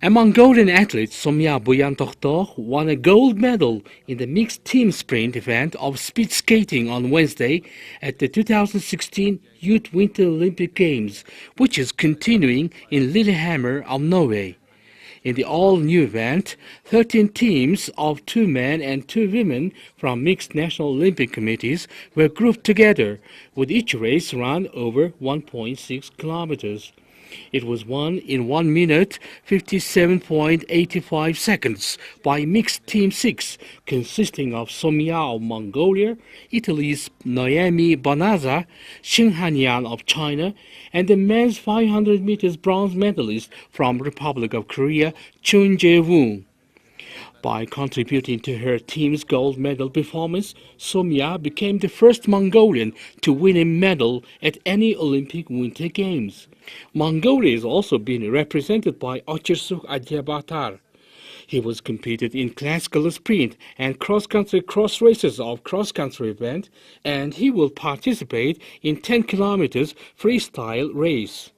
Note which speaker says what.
Speaker 1: A Mongolian athlete, Somya Buyantokhtokh, won a gold medal in the mixed team sprint event of speed skating on Wednesday at the 2016 Youth Winter Olympic Games, which is continuing in Lillehammer of Norway. In the all-new event, 13 teams of 2 men and 2 women from mixed National Olympic Committees were grouped together, with each race run over 1.6 kilometers. It was won in 1 minute 57.85 seconds by mixed team 6, consisting of Somya of Mongolia, Italy's Noemi Bonaza, Shin Hanyan of China, and the men's 500 meters bronze medalist from Republic of Korea, Chun Jae-woon. By contributing to her team's gold medal performance, Somya became the first Mongolian to win a medal at any Olympic Winter Games. Mongolia is also being represented by Ochersuk Adyabatar. He was competed in classical sprint and cross-country cross races of cross-country event, and he will participate in 10 kilometers freestyle race.